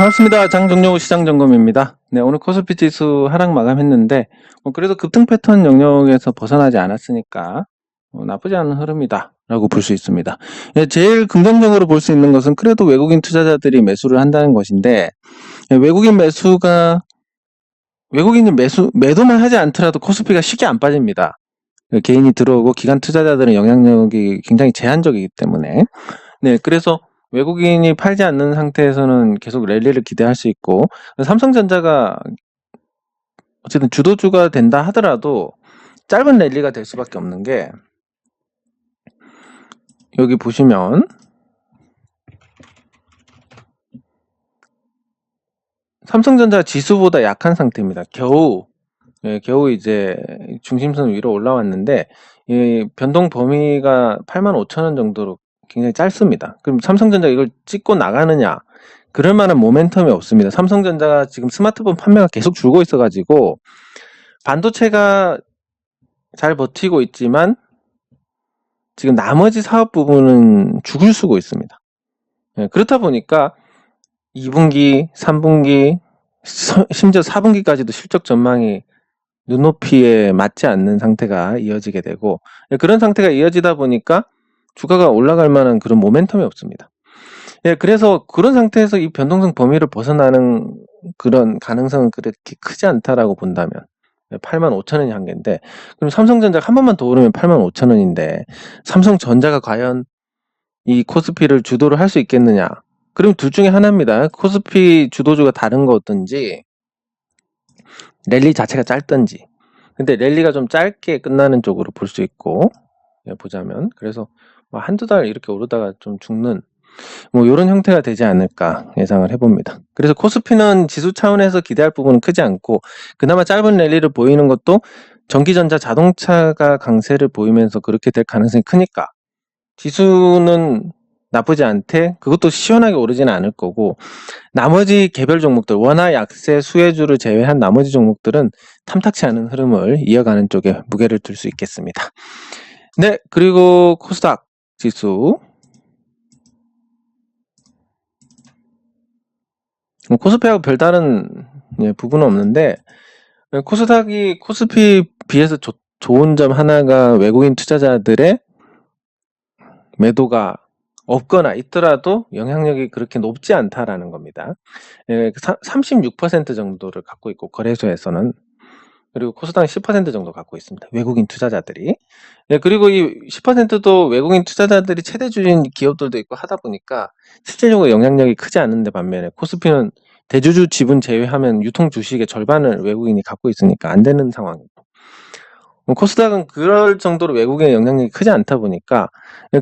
반갑습니다. 장정용 시장점검입니다. 네, 오늘 코스피 지수 하락 마감했는데 그래도 급등 패턴 영역에서 벗어나지 않았으니까 나쁘지 않은 흐름이다 라고 볼 수 있습니다. 예, 제일 긍정적으로 볼 수 있는 것은 그래도 외국인 투자자들이 매수를 한다는 것인데, 외국인이 매도만 하지 않더라도 코스피가 쉽게 안 빠집니다. 개인이 들어오고 기관 투자자들은 영향력이 굉장히 제한적이기 때문에. 네, 그래서 외국인이 팔지 않는 상태에서는 계속 랠리를 기대할 수 있고, 삼성전자가 어쨌든 주도주가 된다 하더라도 짧은 랠리가 될 수밖에 없는 게, 여기 보시면 삼성전자 지수보다 약한 상태입니다. 겨우 이제 중심선 위로 올라왔는데, 이 변동 범위가 85,000원 정도로 굉장히 짧습니다. 그럼 삼성전자 이걸 찍고 나가느냐? 그럴 만한 모멘텀이 없습니다. 삼성전자가 지금 스마트폰 판매가 계속 줄고 있어가지고 반도체가 잘 버티고 있지만 지금 나머지 사업 부분은 죽을 쓰고 있습니다. 그렇다 보니까 2분기, 3분기, 심지어 4분기까지도 실적 전망이 눈높이에 맞지 않는 상태가 이어지게 되고, 그런 상태가 이어지다 보니까 주가가 올라갈 만한 그런 모멘텀이 없습니다. 그래서 그런 상태에서 이 변동성 범위를 벗어나는 그런 가능성은 그렇게 크지 않다라고 본다면 85,000원이 한계인데, 그럼 삼성전자가 한 번만 더 오르면 85,000원인데 삼성전자가 과연 이 코스피를 주도를 할 수 있겠느냐? 그럼 둘 중에 하나입니다. 코스피 주도주가 다른 거든지 랠리 자체가 짧든지. 근데 랠리가 좀 짧게 끝나는 쪽으로 볼 수 있고, 보자면 그래서 한두 달 이렇게 오르다가 좀 죽는 이런 형태가 되지 않을까 예상을 해봅니다. 그래서 코스피는 지수 차원에서 기대할 부분은 크지 않고, 그나마 짧은 랠리를 보이는 것도 전기전자 자동차가 강세를 보이면서 그렇게 될 가능성이 크니까 지수는 나쁘지 않대 그것도 시원하게 오르지는 않을 거고, 나머지 개별 종목들 원화 약세 수혜주를 제외한 나머지 종목들은 탐탁치 않은 흐름을 이어가는 쪽에 무게를 둘 수 있겠습니다. 네, 그리고 코스닥 지수 코스피하고 별다른 부분은 없는데, 코스닥이 코스피 비해서 좋은 점 하나가 외국인 투자자들의 매도가 없거나 있더라도 영향력이 그렇게 높지 않다라는 겁니다. 36% 정도를 갖고 있고 거래소에서는, 그리고 코스닥은 10% 정도 갖고 있습니다. 외국인 투자자들이. 그리고 이 10%도 외국인 투자자들이 최대 주주인 기업들도 있고 하다 보니까 실질적으로 영향력이 크지 않은데, 반면에 코스피는 대주주 지분 제외하면 유통 주식의 절반을 외국인이 갖고 있으니까 안 되는 상황이고, 코스닥은 그럴 정도로 외국인의 영향력이 크지 않다 보니까,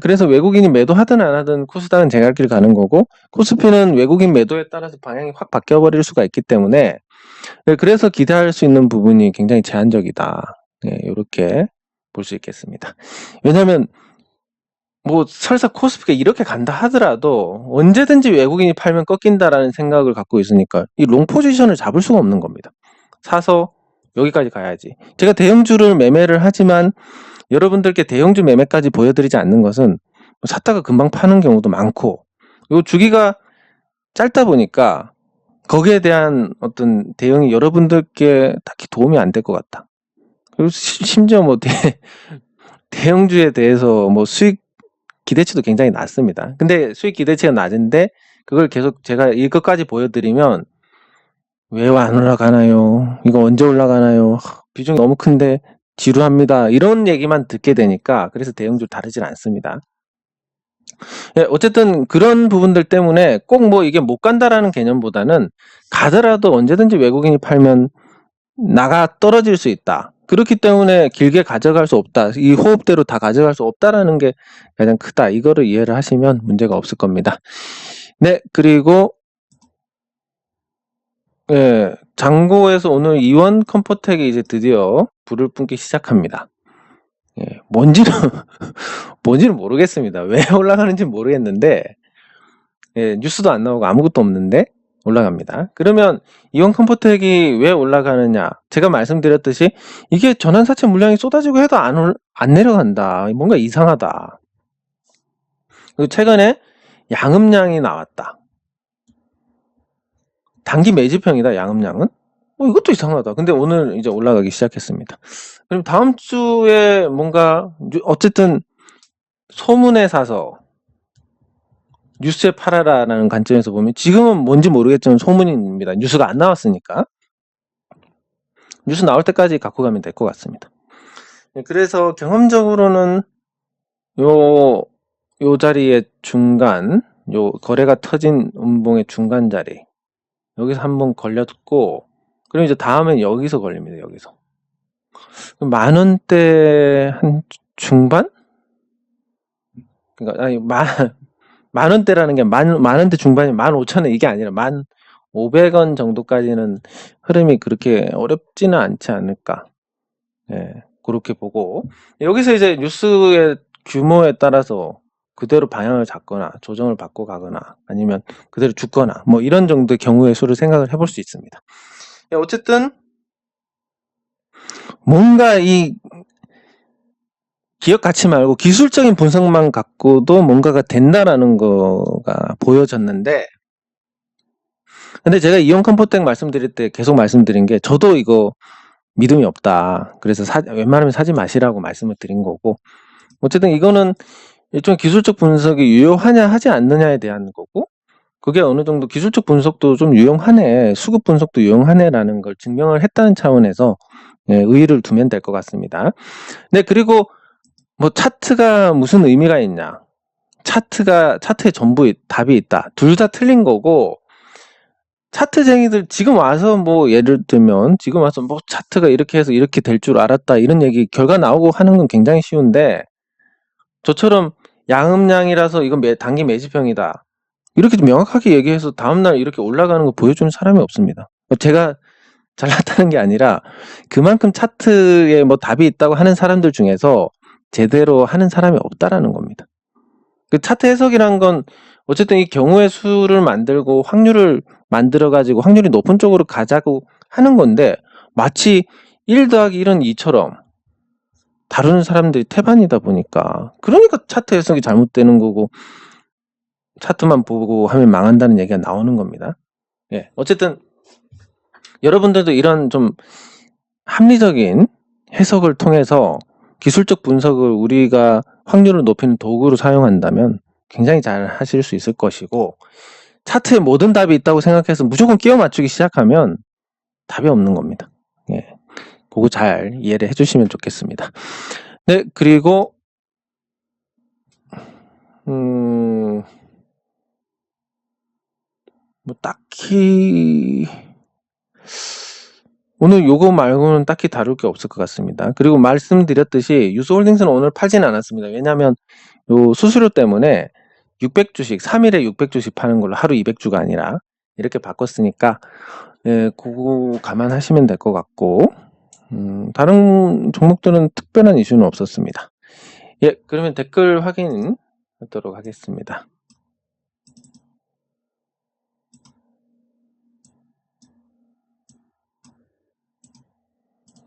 그래서 외국인이 매도하든 안 하든 코스닥은 제 갈 길 가는 거고, 코스피는 외국인 매도에 따라서 방향이 확 바뀌어버릴 수가 있기 때문에, 그래서 기대할 수 있는 부분이 굉장히 제한적이다. 이렇게 볼 수 있겠습니다. 왜냐하면 설사 코스피가 이렇게 간다 하더라도 언제든지 외국인이 팔면 꺾인다라는 생각을 갖고 있으니까 이 롱 포지션을 잡을 수가 없는 겁니다. 사서 여기까지 가야지. 제가 대형주를 매매를 하지만 여러분들께 대형주 매매까지 보여드리지 않는 것은 샀다가 금방 파는 경우도 많고, 요 주기가 짧다 보니까 거기에 대한 어떤 대응이 여러분들께 딱히 도움이 안 될 것 같다. 그리고 심지어 대형주에 대해서 수익 기대치도 굉장히 낮습니다. 근데 수익 기대치가 낮은데 그걸 계속 제가 이것까지 보여드리면 왜 안 올라가나요? 이거 언제 올라가나요? 비중이 너무 큰데 지루합니다. 이런 얘기만 듣게 되니까, 그래서 대형주 다르진 않습니다. 어쨌든 그런 부분들 때문에 꼭 이게 못 간다라는 개념보다는 가더라도 언제든지 외국인이 팔면 나가 떨어질 수 있다. 그렇기 때문에 길게 가져갈 수 없다. 이 호흡대로 다 가져갈 수 없다라는 게 가장 크다. 이거를 이해를 하시면 문제가 없을 겁니다. 네, 그리고 장고에서 오늘 이원 컴포텍이 이제 드디어 불을 뿜기 시작합니다. 뭔지는 모르겠습니다. 왜 올라가는지 모르겠는데, 뉴스도 안 나오고 아무것도 없는데 올라갑니다. 그러면 이원 컴포텍이 왜 올라가느냐? 제가 말씀드렸듯이 이게 전환사채 물량이 쏟아지고 해도 안 내려간다. 뭔가 이상하다. 그리고 최근에 양음량이 나왔다. 단기 매집형이다, 양음량은? 이것도 이상하다. 근데 오늘 이제 올라가기 시작했습니다. 그럼 다음 주에 뭔가, 어쨌든 소문에 사서 뉴스에 팔아라라는 관점에서 보면 지금은 뭔지 모르겠지만 소문입니다. 뉴스가 안 나왔으니까. 뉴스 나올 때까지 갖고 가면 될 것 같습니다. 그래서 경험적으로는 요 자리의 중간, 요 거래가 터진 음봉의 중간 자리, 여기서 한번 걸렸고, 그럼 이제 다음엔 여기서 걸립니다. 여기서. 10,000원대 한 중반? 그러니까 아니 만원대라는 게 만원대 중반이 15,000원 이게 아니라 1,500원 정도까지는 흐름이 그렇게 어렵지는 않지 않을까. 예, 그렇게 보고 여기서 이제 뉴스의 규모에 따라서 그대로 방향을 잡거나 조정을 받고 가거나 아니면 그대로 죽거나 뭐 이런 정도의 경우의 수를 생각을 해볼 수 있습니다. 예, 어쨌든 뭔가 이 기업 가치 말고 기술적인 분석만 갖고도 뭔가가 된다라는 거가 보여졌는데, 근데 제가 이온 컴포텍 말씀드릴 때 계속 말씀드린 게 저도 이거 믿음이 없다. 그래서 웬만하면 사지 마시라고 말씀을 드린 거고, 어쨌든 이거는 일종의 기술적 분석이 유효하냐 하지 않느냐에 대한 거고, 그게 어느 정도 기술적 분석도 좀 유용하네, 수급 분석도 유용하네라는 걸 증명을 했다는 차원에서 의의를 두면 될 것 같습니다. 네, 그리고 뭐 차트가 무슨 의미가 있냐? 차트에 전부 답이 있다. 둘 다 틀린 거고, 차트쟁이들 지금 와서 뭐 예를 들면 지금 와서 뭐 차트가 이렇게 해서 이렇게 될 줄 알았다 이런 얘기 결과 나오고 하는 건 굉장히 쉬운데, 저처럼 양음량이라서 이건 단기 매집형이다 이렇게 명확하게 얘기해서 다음날 이렇게 올라가는 거 보여주는 사람이 없습니다. 제가 잘났다는 게 아니라 그만큼 차트에 뭐 답이 있다고 하는 사람들 중에서 제대로 하는 사람이 없다라는 겁니다. 그 차트 해석이란 건 어쨌든 이 경우의 수를 만들고 확률을 만들어 가지고 확률이 높은 쪽으로 가자고 하는 건데, 마치 1 더하기 1은 2처럼 다루는 사람들이 태반이다 보니까, 그러니까 차트 해석이 잘못되는 거고 차트만 보고 하면 망한다는 얘기가 나오는 겁니다. 예, 어쨌든 여러분들도 이런 좀 합리적인 해석을 통해서 기술적 분석을 우리가 확률을 높이는 도구로 사용한다면 굉장히 잘 하실 수 있을 것이고, 차트에 모든 답이 있다고 생각해서 무조건 끼워 맞추기 시작하면 답이 없는 겁니다. 예, 그거 잘 이해를 해주시면 좋겠습니다. 네, 그리고 뭐 딱히 오늘 요거 말고는 딱히 다룰 게 없을 것 같습니다. 그리고 말씀드렸듯이 유스홀딩스는 오늘 팔지는 않았습니다. 왜냐하면 요 수수료 때문에 600주씩 3일에 600주씩 파는 걸로 하루 200주가 아니라 이렇게 바꿨으니까 예, 그거 감안하시면 될 것 같고, 다른 종목들은 특별한 이슈는 없었습니다. 예, 그러면 댓글 확인하도록 하겠습니다.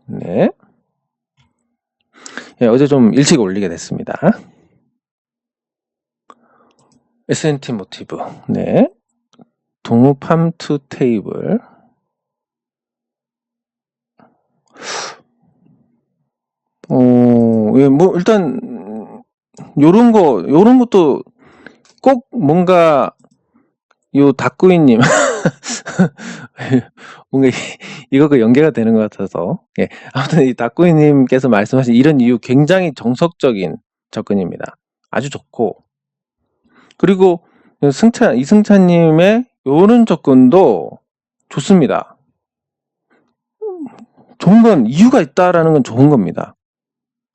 네. 예, 어제 좀 일찍 올리게 됐습니다. S&T 모티브. 네. 동우팜 투 테이블. 예, 뭐 일단 요런 것도 꼭 뭔가 요 닥구이님 뭔가 이거가 연계가 되는 것 같아서, 예, 아무튼 이 닥구이님께서 말씀하신 이런 이유 굉장히 정석적인 접근입니다. 아주 좋고, 그리고 이승찬님의 요런 접근도 좋습니다. 좋은 건 이유가 있다라는 건 좋은 겁니다.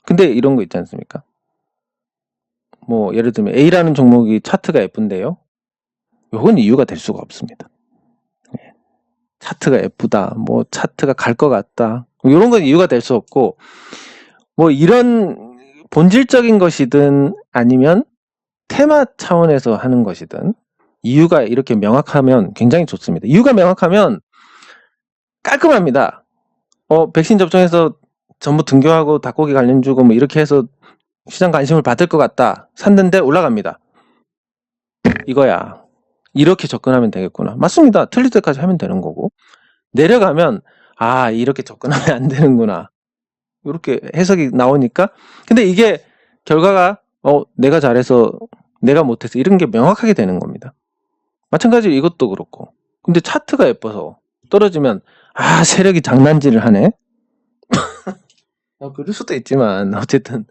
근데 이런 거 있지 않습니까? 뭐 예를 들면 A라는 종목이 차트가 예쁜데요, 요건 이유가 될 수가 없습니다. 차트가 예쁘다, 뭐 차트가 갈 것 같다, 이런 건 이유가 될 수 없고, 뭐 이런 본질적인 것이든 아니면 테마 차원에서 하는 것이든 이유가 이렇게 명확하면 굉장히 좋습니다. 이유가 명확하면 깔끔합니다. 백신 접종해서 전부 등교하고 닭고기 관련 주고 뭐 이렇게 해서 시장 관심을 받을 것 같다, 샀는데 올라갑니다. 이거야. 이렇게 접근하면 되겠구나. 맞습니다. 틀릴 때까지 하면 되는 거고. 내려가면 아, 이렇게 접근하면 안 되는구나. 이렇게 해석이 나오니까. 근데 이게 결과가 내가 잘해서 내가 못해서 이런 게 명확하게 되는 겁니다. 마찬가지로 이것도 그렇고. 근데 차트가 예뻐서 떨어지면 아, 세력이 장난질을 하네. 그럴 수도 있지만 어쨌든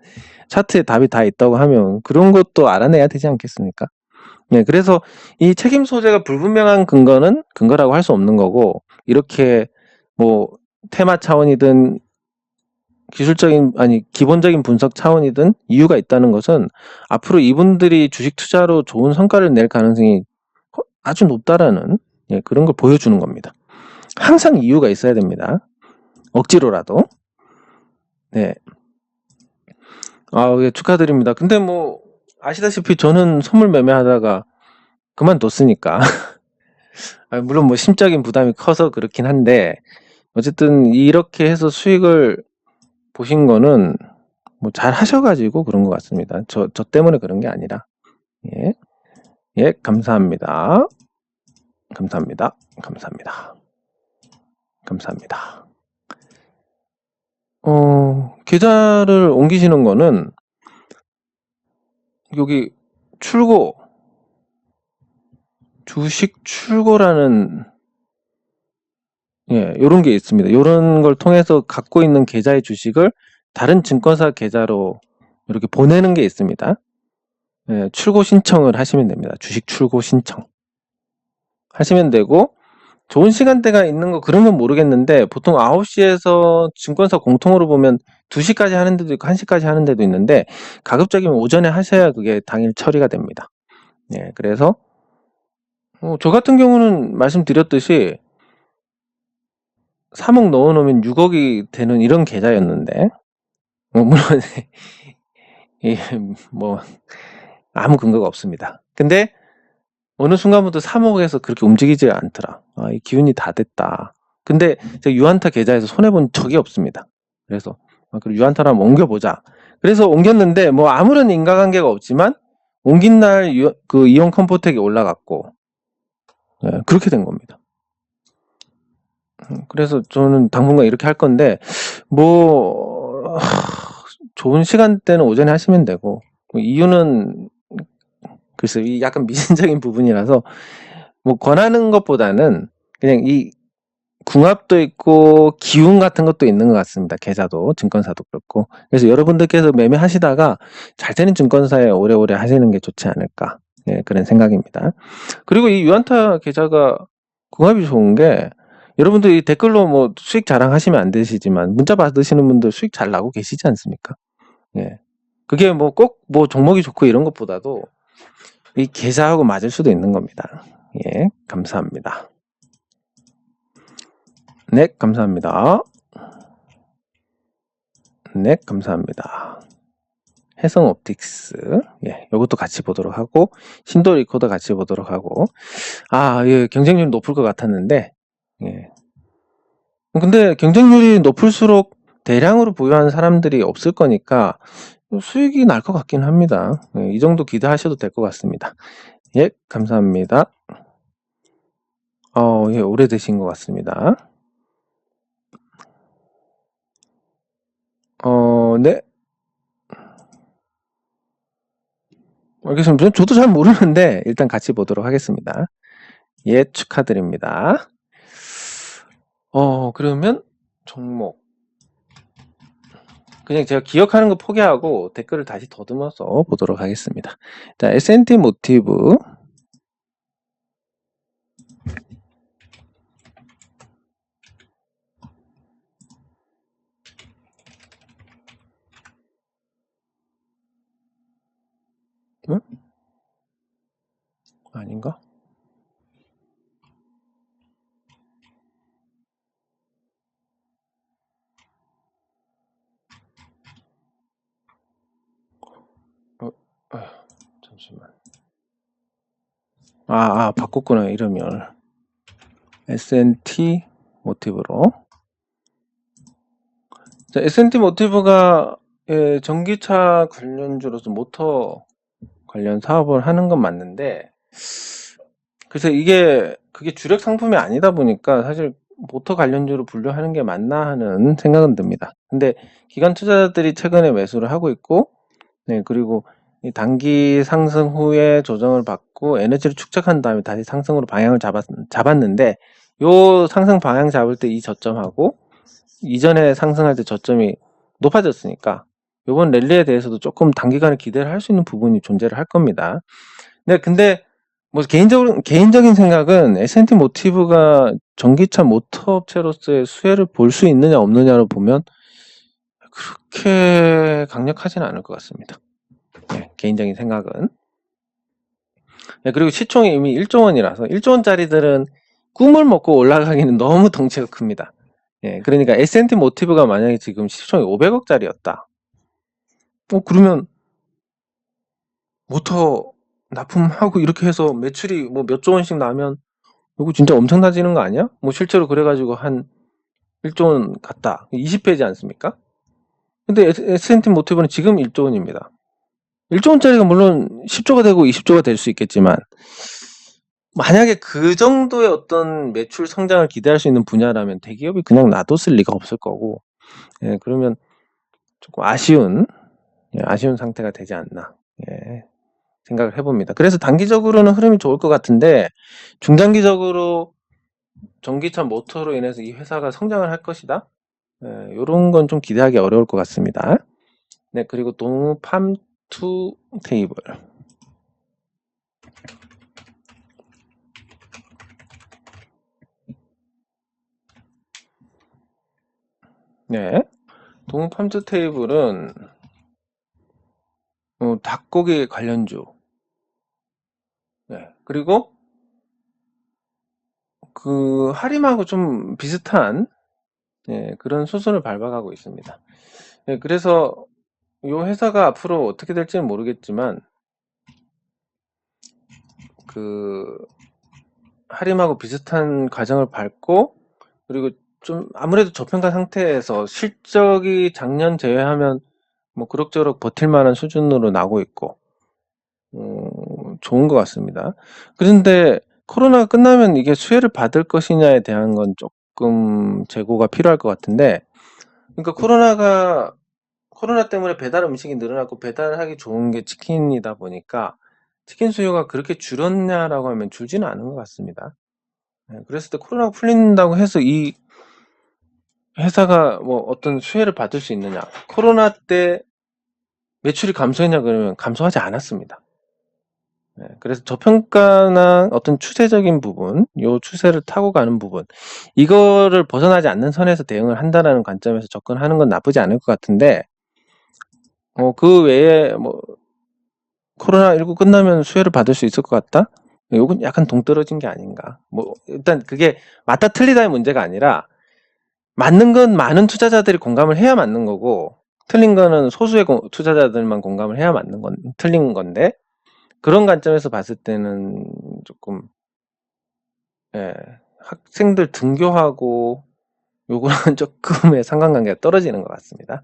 차트에 답이 다 있다고 하면 그런 것도 알아내야 되지 않겠습니까? 네, 그래서 이 책임 소재가 불분명한 근거는 근거라고 할 수 없는 거고, 이렇게 뭐 테마 차원이든 기본적인 분석 차원이든 이유가 있다는 것은 앞으로 이분들이 주식 투자로 좋은 성과를 낼 가능성이 아주 높다라는 그런 걸 보여주는 겁니다. 항상 이유가 있어야 됩니다. 억지로라도. 네. 예, 축하드립니다. 근데 뭐 아시다시피 저는 선물 매매하다가 그만뒀으니까 물론 뭐 심적인 부담이 커서 그렇긴 한데 어쨌든 이렇게 해서 수익을 보신 거는 뭐 잘 하셔가지고 그런 것 같습니다. 저 때문에 그런 게 아니라. 예. 예, 감사합니다. 감사합니다. 감사합니다. 감사합니다. 계좌를 옮기시는 거는 여기 주식 출고라는 요런 게 있습니다. 요런 걸 통해서 갖고 있는 계좌의 주식을 다른 증권사 계좌로 이렇게 보내는 게 있습니다. 출고 신청을 하시면 됩니다. 주식 출고 신청 하시면 되고, 좋은 시간대가 있는 거 그런 건 모르겠는데 보통 9시에서 증권사 공통으로 보면 2시까지 하는 데도 있고 1시까지 하는 데도 있는데 가급적이면 오전에 하셔야 그게 당일 처리가 됩니다. 그래서 저 같은 경우는 말씀드렸듯이 3억 넣어놓으면 6억이 되는 이런 계좌였는데 물론 뭐 아무 근거가 없습니다. 근데 어느 순간부터 3억에서 그렇게 움직이지 않더라. 이 기운이 다 됐다. 근데 제가 유한타 계좌에서 손해본 적이 없습니다. 그래서 그럼 유한타로 한번 옮겨보자. 그래서 옮겼는데 뭐 아무런 인과관계가 없지만 옮긴 날 그 이온 컴포텍이 올라갔고 그렇게 된 겁니다. 그래서 저는 당분간 이렇게 할 건데 뭐 좋은 시간대는 오전에 하시면 되고 이유는 글쎄 이 약간 미신적인 부분이라서 뭐 권하는 것보다는 그냥 이 궁합도 있고 기운 같은 것도 있는 것 같습니다. 계좌도 증권사도 그렇고. 그래서 여러분들께서 매매하시다가 잘 되는 증권사에 오래오래 하시는 게 좋지 않을까, 그런 생각입니다. 그리고 이 유한타 계좌가 궁합이 좋은 게 여러분들이 댓글로 뭐 수익 자랑하시면 안 되시지만 문자 받으시는 분들 수익 잘 나고 계시지 않습니까? 그게 뭐 꼭 뭐 종목이 좋고 이런 것보다도 이 계좌하고 맞을 수도 있는 겁니다. 감사합니다. 네, 감사합니다. 네, 감사합니다. 해성옵틱스, 요것도 같이 보도록 하고, 신도 리코더 같이 보도록 하고, 경쟁률이 높을 것 같았는데, 근데 경쟁률이 높을수록 대량으로 보유하는 사람들이 없을 거니까 수익이 날 것 같긴 합니다. 이 정도 기대하셔도 될 것 같습니다. 감사합니다. 오래되신 것 같습니다. 네. 알겠습니다. 저도 잘 모르는데 일단 같이 보도록 하겠습니다. 축하드립니다. 그러면 종목 그냥 제가 기억하는 거 포기하고 댓글을 다시 더듬어서 보도록 하겠습니다. 자, S&T 모티브 응? 아닌가? 잠시만. 바꿨구나, 이름을. S&T 모티브로. 자, S&T 모티브가 전기차 관련주로서 모터 관련 사업을 하는 건 맞는데 그래서 그게 주력 상품이 아니다 보니까 사실 모터 관련주로 분류하는 게 맞나 하는 생각은 듭니다. 근데 기관 투자자들이 최근에 매수를 하고 있고, 네, 그리고 이 단기 상승 후에 조정을 받고 에너지를 축적한 다음에 다시 상승으로 방향을 잡았는데, 요 상승 방향 잡을 때 이 저점하고 이전에 상승할 때 저점이 높아졌으니까 요번 랠리에 대해서도 조금 단기간에 기대를 할 수 있는 부분이 존재를 할 겁니다. 네, 근데 뭐 개인적인 생각은 S&T 모티브가 전기차 모터 업체로서의 수혜를 볼 수 있느냐 없느냐로 보면 그렇게 강력하지는 않을 것 같습니다. 네, 개인적인 생각은. 네, 그리고 시총이 이미 1조 원이라서 1조 원짜리들은 꿈을 먹고 올라가기는 너무 덩치가 큽니다. 예, 그러니까 S&T 모티브가 만약에 지금 시총이 500억짜리였다. 그러면 모터 납품하고 이렇게 해서 매출이 뭐 몇 조 원씩 나면 이거 진짜 엄청나지는 거 아니야? 뭐 실제로 그래가지고 한 1조 원 갔다. 20배지 않습니까? 근데 S&T 모티브는 지금 1조 원입니다. 1조 원짜리가 물론 10조가 되고 20조가 될 수 있겠지만 만약에 그 정도의 어떤 매출 성장을 기대할 수 있는 분야라면 대기업이 그냥 놔뒀을 리가 없을 거고, 예, 그러면 조금 아쉬운 상태가 되지 않나, 예, 생각을 해봅니다. 그래서 단기적으로는 흐름이 좋을 것 같은데 중장기적으로 전기차 모터로 인해서 이 회사가 성장을 할 것이다, 이런 건 좀 기대하기 어려울 것 같습니다. 네, 그리고 동우 팜2 테이블. 네, 동우 팜2 테이블은 닭고기 관련주. 네, 그리고 그 하림하고 좀 비슷한, 그런 수순을 밟아가고 있습니다. 네, 그래서 이 회사가 앞으로 어떻게 될지는 모르겠지만 그 하림하고 비슷한 과정을 밟고, 그리고 좀 아무래도 저평가 상태에서 실적이 작년 제외하면 뭐 그럭저럭 버틸 만한 수준으로 나오고 있고, 좋은 것 같습니다. 그런데 코로나가 끝나면 이게 수혜를 받을 것이냐에 대한 건 조금 재고가 필요할 것 같은데, 그러니까 코로나 때문에 배달 음식이 늘어났고 배달하기 좋은 게 치킨이다 보니까 치킨 수요가 그렇게 줄었냐라고 하면 줄지는 않은 것 같습니다. 그랬을 때 코로나가 풀린다고 해서 이 회사가 뭐 어떤 수혜를 받을 수 있느냐? 코로나 때 매출이 감소했냐 그러면 감소하지 않았습니다. 그래서 저평가나 어떤 추세적인 부분, 요 추세를 타고 가는 부분, 이거를 벗어나지 않는 선에서 대응을 한다라는 관점에서 접근하는 건 나쁘지 않을 것 같은데, 그 외에 뭐 코로나19 끝나면 수혜를 받을 수 있을 것 같다? 요건 약간 동떨어진 게 아닌가. 뭐 일단 그게 맞다 틀리다의 문제가 아니라 맞는 건 많은 투자자들이 공감을 해야 맞는 거고, 틀린 거는 소수의 투자자들만 공감을 해야 틀린 건데, 그런 관점에서 봤을 때는 조금, 예, 학생들 등교하고 요거는 조금의 상관관계가 떨어지는 것 같습니다.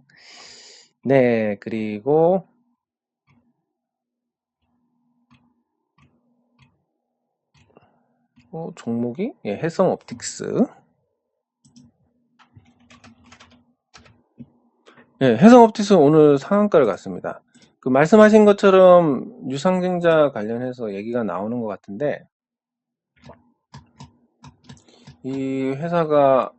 네, 그리고 종목이 해성 옵틱스. 해성 옵틱스 오늘 상한가를 갔습니다. 그 말씀하신 것처럼 유상증자 관련해서 얘기가 나오는 것 같은데, 이 회사가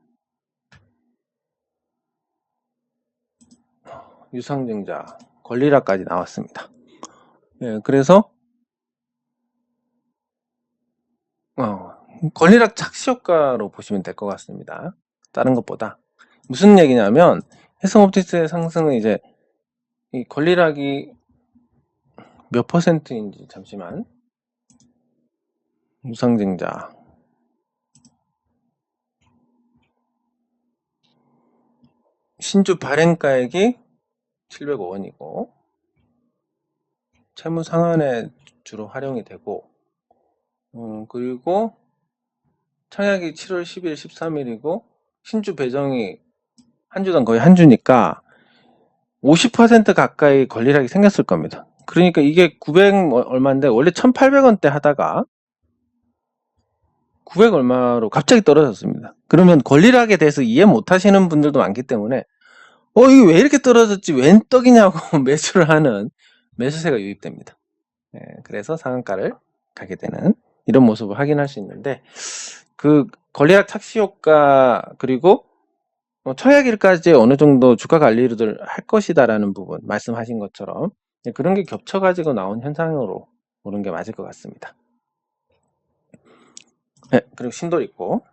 유상증자 권리락까지 나왔습니다. 그래서 권리락 착시 효과로 보시면 될 것 같습니다. 다른 것보다. 무슨 얘기냐면 해성 옵틱스의 상승은 이제 이 권리락이 몇 퍼센트인지 잠시만. 유상증자 신주 발행가액이 705원이고 채무 상환에 주로 활용이 되고, 그리고 청약이 7월 10일, 13일이고 신주 배정이 한 주당 거의 한 주니까 50% 가까이 권리락이 생겼을 겁니다. 그러니까 이게 900 얼마인데 원래 1,800원대 하다가 900 얼마로 갑자기 떨어졌습니다. 그러면 권리락에 대해서 이해 못 하시는 분들도 많기 때문에 이게 왜 이렇게 떨어졌지? 웬 떡이냐고 매수를 하는 매수세가 유입됩니다. 그래서 상한가를 가게 되는 이런 모습을 확인할 수 있는데, 그 권리락 착시 효과 그리고 청약일까지 어느 정도 주가 관리를 할 것이다라는 부분 말씀하신 것처럼 그런 게 겹쳐가지고 나온 현상으로 보는 게 맞을 것 같습니다. 네, 그리고 신도리 있고,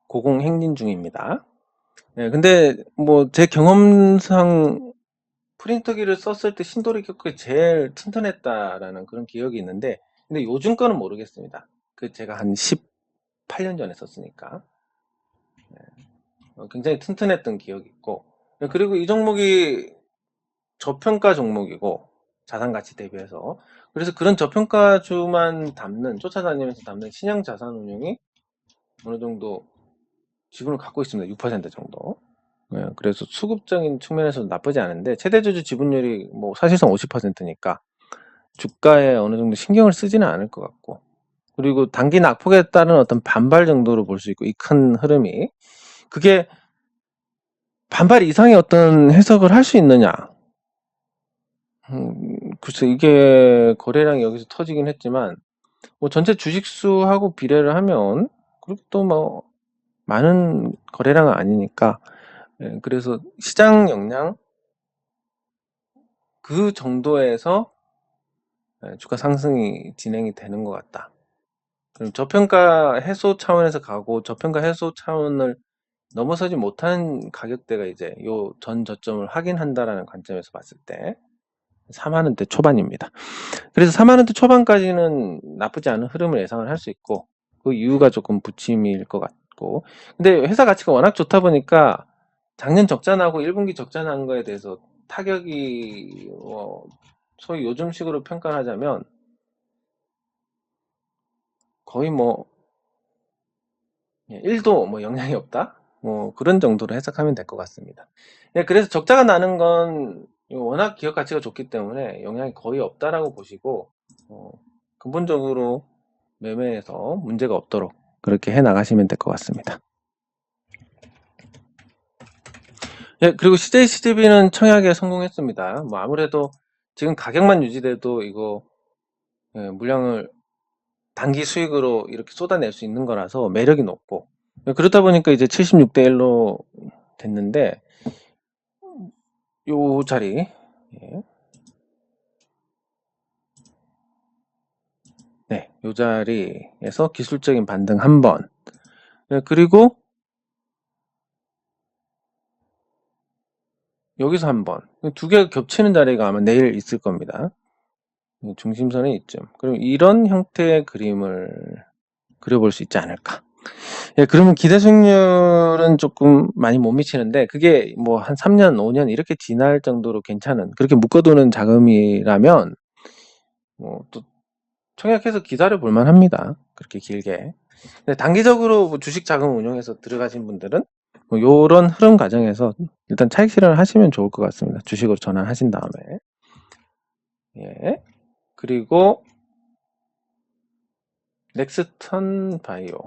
고공 행진 중입니다. 네, 근데 뭐 제 경험상 프린터기를 썼을 때 신도리 격이 제일 튼튼했다라는 그런 기억이 있는데, 근데 요즘 거는 모르겠습니다. 제가 한 18년 전에 썼으니까 굉장히 튼튼했던 기억이 있고, 그리고 이 종목이 저평가 종목이고 자산가치 대비해서, 그래서 그런 저평가주만 쫓아다니면서 담는 신형 자산운용이 어느 정도 지분을 갖고 있습니다. 6% 정도. 그래서 수급적인 측면에서도 나쁘지 않은데, 최대주주 지분율이 뭐 사실상 50%니까 주가에 어느 정도 신경을 쓰지는 않을 것 같고, 그리고 단기 낙폭에 따른 어떤 반발 정도로 볼 수 있고, 이 큰 흐름이 그게 반발 이상의 어떤 해석을 할 수 있느냐. 글쎄, 이게 거래량이 여기서 터지긴 했지만 뭐 전체 주식수하고 비례를 하면 그렇게 또 뭐 많은 거래량은 아니니까, 그래서 시장 역량 그 정도에서 주가 상승이 진행이 되는 것 같다. 그럼 저평가 해소 차원에서 가고, 저평가 해소 차원을 넘어서지 못한 가격대가 이제 요 전 저점을 확인한다라는 관점에서 봤을 때 4만원대 초반입니다. 그래서 4만원대 초반까지는 나쁘지 않은 흐름을 예상을 할 수 있고, 그 이유가 조금 부침일 것 같고, 근데 회사 가치가 워낙 좋다 보니까 작년 적자 나고 1분기 적자 난 거에 대해서 타격이 소위 요즘식으로 평가를 하자면 거의 뭐 1도 뭐 영향이 없다? 뭐 그런 정도로 해석하면 될 것 같습니다. 그래서 적자가 나는 건 워낙 기업 가치가 좋기 때문에 영향이 거의 없다라고 보시고, 근본적으로 매매에서 문제가 없도록 그렇게 해 나가시면 될 것 같습니다. 그리고 CJCGV는 청약에 성공했습니다. 뭐 아무래도 지금 가격만 유지돼도 이거 물량을 단기 수익으로 이렇게 쏟아낼 수 있는 거라서 매력이 높고, 그렇다 보니까 이제 76대 1로 됐는데, 요 자리, 요 자리에서 기술적인 반등 한번, 그리고 여기서 한번, 두 개가 겹치는 자리가 아마 내일 있을 겁니다. 중심선에 이쯤. 그럼 이런 형태의 그림을 그려볼 수 있지 않을까. 그러면 기대 수익률은 조금 많이 못 미치는데, 그게 뭐 한 3년, 5년 이렇게 지날 정도로 괜찮은, 그렇게 묶어두는 자금이라면 또 청약해서 기다려 볼 만합니다. 그렇게 길게. 근데 단기적으로 뭐 주식 자금 운용해서 들어가신 분들은 뭐 요런 흐름 과정에서 일단 차익 실현을 하시면 좋을 것 같습니다. 주식으로 전환하신 다음에. 그리고 넥스턴 바이오.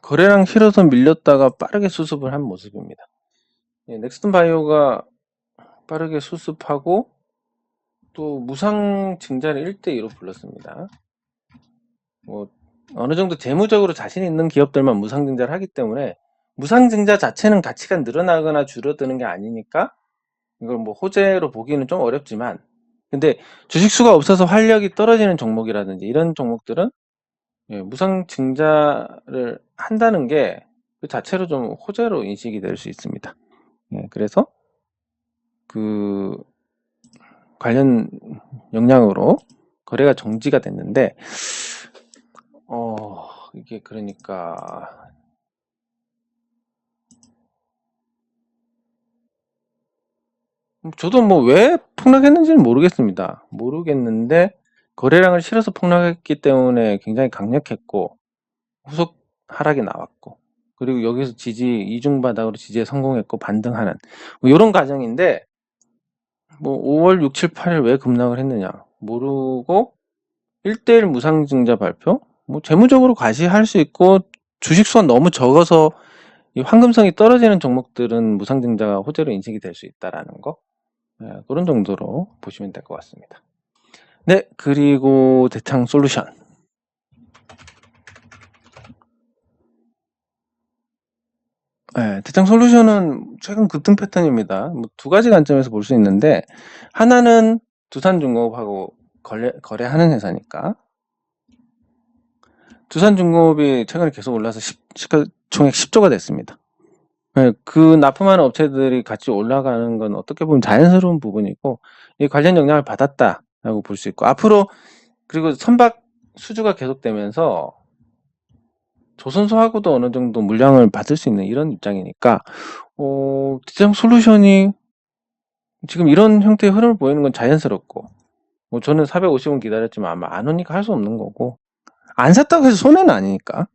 거래량 실어서 밀렸다가 빠르게 수습을 한 모습입니다. 넥스턴 바이오가 빠르게 수습하고 또 무상 증자를 1대2로 불렀습니다. 뭐 어느 정도 재무적으로 자신 있는 기업들만 무상 증자를 하기 때문에, 무상 증자 자체는 가치가 늘어나거나 줄어드는 게 아니니까 이걸 뭐 호재로 보기는 좀 어렵지만, 근데 주식수가 없어서 활력이 떨어지는 종목이라든지 이런 종목들은 무상 증자를 한다는 게 그 자체로 좀 호재로 인식이 될 수 있습니다. 그래서 그 관련 역량으로 거래가 정지가 됐는데, 이게 그러니까 저도 뭐 왜 폭락했는지는 모르겠습니다. 모르겠는데 거래량을 실어서 폭락했기 때문에 굉장히 강력했고 후속 하락이 나왔고 그리고 여기서 지지 이중바닥으로 지지에 성공했고 반등하는 뭐 이런 과정인데 뭐 5월 6, 7, 8일 왜 급락을 했느냐 모르고 1대1 무상증자 발표 뭐 재무적으로 과시할 수 있고 주식수가 너무 적어서 이 황금성이 떨어지는 종목들은 무상증자가 호재로 인식이 될 수 있다라는 거 그런 정도로 보시면 될 것 같습니다. 네, 그리고 대창 솔루션. 네, 대창 솔루션은 최근 급등 패턴입니다. 뭐 두 가지 관점에서 볼 수 있는데 하나는 두산중공업하고 거래하는 회사니까 두산중공업이 최근에 계속 올라서 시가총액 10조가 됐습니다. 네, 그 납품하는 업체들이 같이 올라가는 건 어떻게 보면 자연스러운 부분이고 이 관련 영향을 받았다라고 볼 수 있고 앞으로 그리고 선박 수주가 계속되면서 조선소하고도 어느 정도 물량을 받을 수 있는 이런 입장이니까 대창 솔루션이 지금 이런 형태의 흐름을 보이는 건 자연스럽고 뭐 저는 450원 기다렸지만 아마 안 오니까 할 수 없는 거고 안 샀다고 해서 손해는 아니니까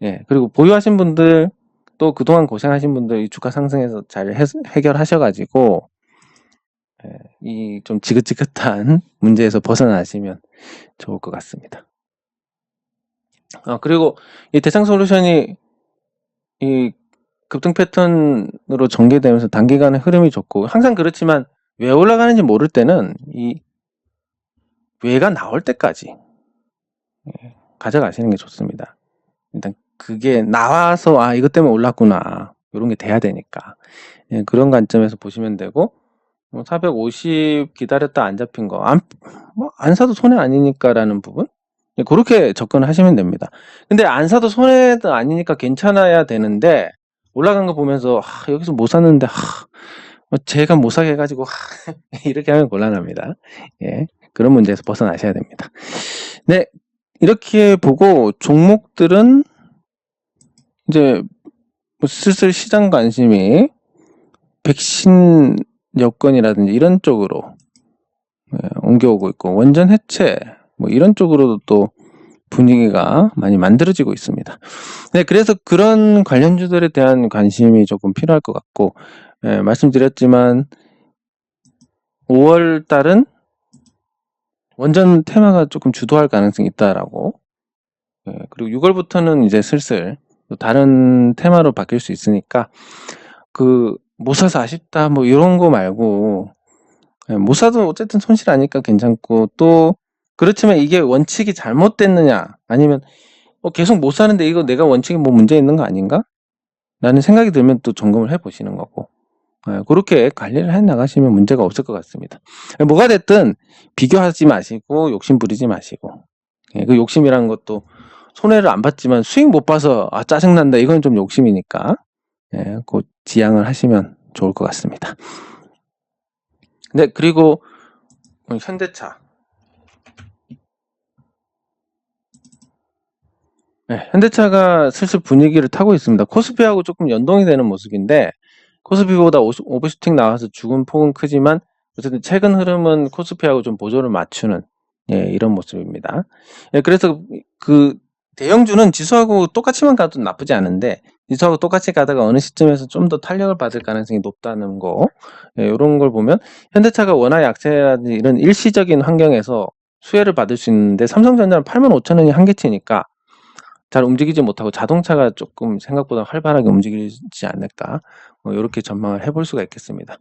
예 그리고 보유하신 분들 또 그동안 고생하신 분들 이 주가 상승해서 잘 해결하셔가지고 이 좀 지긋지긋한 문제에서 벗어나시면 좋을 것 같습니다. 그리고 이 대창 솔루션이 이 급등 패턴으로 전개되면서 단기간에 흐름이 좋고 항상 그렇지만 왜 올라가는지 모를 때는 이 왜가 나올 때까지 가져가시는 게 좋습니다. 일단 그게 나와서 이것 때문에 올랐구나 이런 게 돼야 되니까 그런 관점에서 보시면 되고 450 기다렸다 안 잡힌 거 안 사도 손해 아니니까라는 부분 그렇게 접근하시면 됩니다. 근데 안 사도 손해도 아니니까 괜찮아야 되는데 올라간 거 보면서 여기서 못 샀는데 제가 못 사게 해가지고 이렇게 하면 곤란합니다. 예, 그런 문제에서 벗어나셔야 됩니다. 네, 이렇게 보고 종목들은 이제 슬슬 시장 관심이 백신 여건이라든지 이런 쪽으로 옮겨오고 있고 원전 해체 뭐 이런 쪽으로도 또 분위기가 많이 만들어지고 있습니다. 네, 그래서 그런 관련주들에 대한 관심이 조금 필요할 것 같고 말씀드렸지만 5월 달은 원전 테마가 조금 주도할 가능성이 있다라고 그리고 6월부터는 이제 슬슬 또 다른 테마로 바뀔 수 있으니까 못 사서 아쉽다 뭐 이런 거 말고 못 사도 어쨌든 손실 아니까 괜찮고 또 그렇지만 이게 원칙이 잘못됐느냐 아니면 계속 못 사는데 이거 내가 원칙에 뭐 문제 있는 거 아닌가? 라는 생각이 들면 또 점검을 해 보시는 거고 그렇게 관리를 해 나가시면 문제가 없을 것 같습니다. 뭐가 됐든 비교하지 마시고 욕심 부리지 마시고 그 욕심이라는 것도 손해를 안 봤지만 수익 못 봐서 짜증난다 이건 좀 욕심이니까 그 지양을 하시면 좋을 것 같습니다. 네, 그리고 현대차 현대차가 슬슬 분위기를 타고 있습니다. 코스피하고 조금 연동이 되는 모습인데 코스피보다 오버슈팅 나와서 죽은 폭은 크지만 어쨌든 최근 흐름은 코스피하고 좀 보조를 맞추는 이런 모습입니다. 그래서 그 대형주는 지수하고 똑같이만 가도 나쁘지 않은데 지수하고 똑같이 가다가 어느 시점에서 좀 더 탄력을 받을 가능성이 높다는 거 이런 걸 보면 현대차가 원화 약세라든지 이런 일시적인 환경에서 수혜를 받을 수 있는데 삼성전자는 85,000원이 한계치니까 잘 움직이지 못하고 자동차가 조금 생각보다 활발하게 움직이지 않을까 이렇게 전망을 해볼 수가 있겠습니다.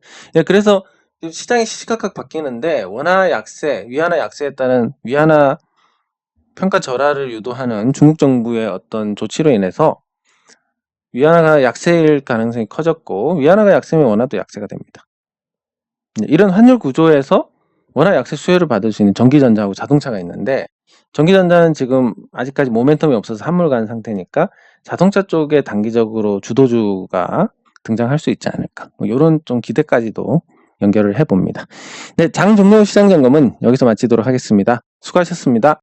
그래서 시장이 시시각각 바뀌는데 원화 약세, 위안화 약세에 따른 위안화 평가 절하를 유도하는 중국 정부의 어떤 조치로 인해서 위안화가 약세일 가능성이 커졌고 위안화가 약세면 원화도 약세가 됩니다. 이런 환율 구조에서 원화 약세 수혜를 받을 수 있는 전기전자하고 자동차가 있는데 전기전자는 지금 아직까지 모멘텀이 없어서 한물간 상태니까 자동차 쪽에 단기적으로 주도주가 등장할 수 있지 않을까 이런 좀 기대까지도 연결을 해봅니다. 네, 장 종료 시장 점검은 여기서 마치도록 하겠습니다. 수고하셨습니다.